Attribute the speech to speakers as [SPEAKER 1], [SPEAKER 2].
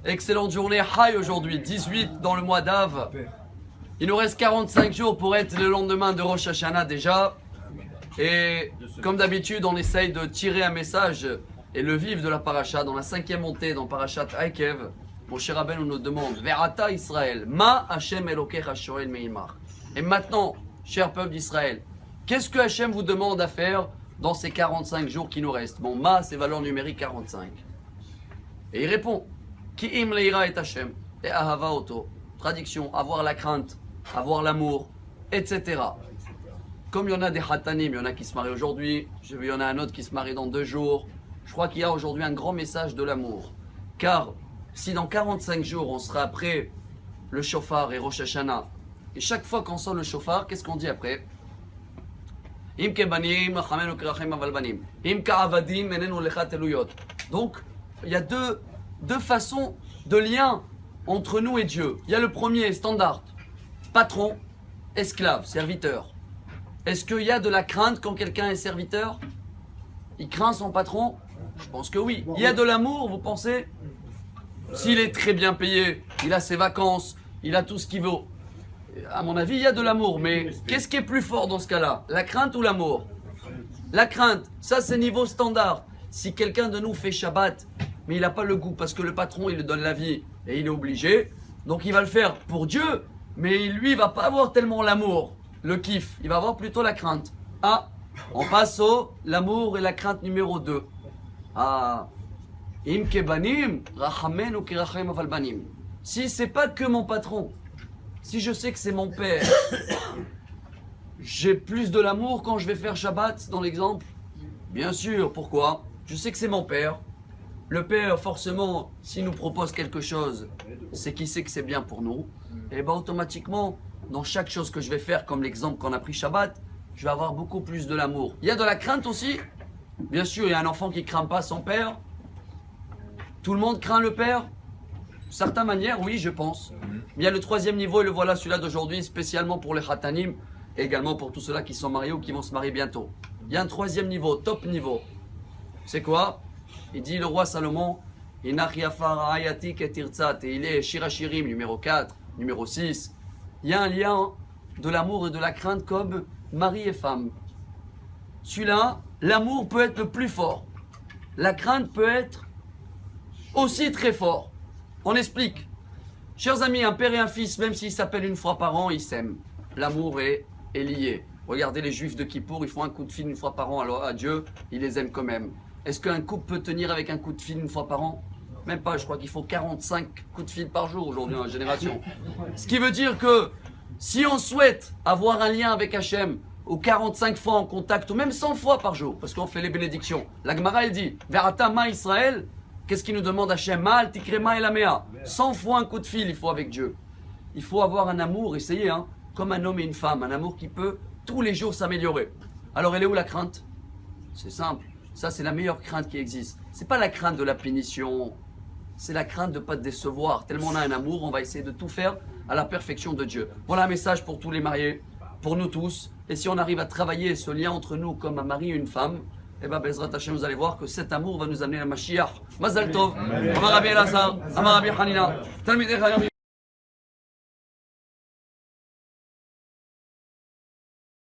[SPEAKER 1] Excellente journée, Haï aujourd'hui, 18 dans le mois d'Av. Il nous reste 45 jours pour être le lendemain de Rosh Hashanah déjà. Et comme d'habitude, on essaye de tirer un message et le vivre de la paracha. Dans la 5e montée, dans Parashat Akev, Moshe Rabbeinu nous demande Ve'ata Israël, Ma Hashem Elokecha Shoel Meimar. Et maintenant, cher peuple d'Israël, qu'est-ce que Hashem vous demande à faire dans ces 45 jours qui nous restent? Bon, Ma, c'est valeur numérique 45. Et il répond Ki im leira et Hashem, et ahava oto. Traduction, avoir la crainte, avoir l'amour, etc. Comme il y en a des hatanim, il y en a qui se marient aujourd'hui, il y en a un autre qui se marie dans 2 jours. Je crois qu'il y a aujourd'hui un grand message de l'amour. Car si dans 45 jours on sera après le shofar et Rosh Hashanah, et chaque fois qu'on sort le shofar, qu'est-ce qu'on dit après? Donc il y a deux façons de lien entre nous et Dieu. Il y a le premier standard, patron, esclave, serviteur. Est-ce qu'il y a de la crainte quand quelqu'un est serviteur? Il craint son patron? Je pense que oui. Il y a de l'amour, vous pensez? S'il est très bien payé, il a ses vacances, il a tout ce qu'il veut. À mon avis, il y a de l'amour. Mais qu'est-ce qui est plus fort dans ce cas-là? La crainte ou l'amour? La crainte, ça c'est niveau standard. Si quelqu'un de nous fait Shabbat, mais il n'a pas le goût parce que le patron il lui donne la vie et il est obligé, donc il va le faire pour Dieu, mais lui il va pas avoir tellement l'amour, le kiff, il va avoir plutôt la crainte. Ah, on passe au l'amour et la crainte numéro 2. Ah, im kebanim, rachamenu kirachem aval banim. Si c'est pas que mon patron, si je sais que c'est mon père, j'ai plus de l'amour quand je vais faire Shabbat dans l'exemple? Bien sûr, pourquoi? Je sais que c'est mon père. Le père, forcément, s'il nous propose quelque chose, c'est qu'il sait que c'est bien pour nous. Et bien automatiquement, dans chaque chose que je vais faire, comme l'exemple qu'on a pris Shabbat, je vais avoir beaucoup plus de l'amour. Il y a de la crainte aussi. Bien sûr, il y a un enfant qui ne craint pas son père. Tout le monde craint le père. D'une certaine manière, oui, je pense. Mais il y a le 3e niveau, et le voilà celui-là d'aujourd'hui, spécialement pour les khatanim, et également pour tous ceux-là qui sont mariés ou qui vont se marier bientôt. Il y a un 3e niveau, top niveau. C'est quoi? Il dit le roi Salomon, et il est Shirachirim numéro 4, numéro 6. Il y a un lien de l'amour et de la crainte comme mari et femme. Celui-là, l'amour peut être le plus fort. La crainte peut être aussi très fort. On explique. Chers amis, un père et un fils, même s'ils s'appellent une fois par an, ils s'aiment. L'amour est lié. Regardez les juifs de Kippour, ils font un coup de fil une fois par an à Dieu, ils les aiment quand même. Est-ce qu'un couple peut tenir avec un coup de fil une fois par an? Même pas, je crois qu'il faut 45 coups de fil par jour aujourd'hui dans la génération. Ce qui veut dire que si on souhaite avoir un lien avec Hachem, ou 45 fois en contact, ou même 100 fois par jour, parce qu'on fait les bénédictions, la Gemara elle dit, Verata ma Israël, qu'est-ce qu'il nous demande Hachem? Mal tikrema elamea. 100 fois un coup de fil il faut avec Dieu. Il faut avoir un amour, essayez, hein, comme un homme et une femme, un amour qui peut tous les jours s'améliorer. Alors elle est où la crainte? C'est simple. Ça, c'est la meilleure crainte qui existe. C'est pas la crainte de la punition, c'est la crainte de ne pas te décevoir. Tellement on a un amour, on va essayer de tout faire à la perfection de Dieu. Voilà un message pour tous les mariés, pour nous tous. Et si on arrive à travailler ce lien entre nous comme un mari et une femme, eh bien, Bezrat Hashem, vous allez voir que cet amour va nous amener à Mashiach. Mazal Tov, Amar Rabbi Elazar, Amar Rabbi Hanina, Talmidei Chachamim.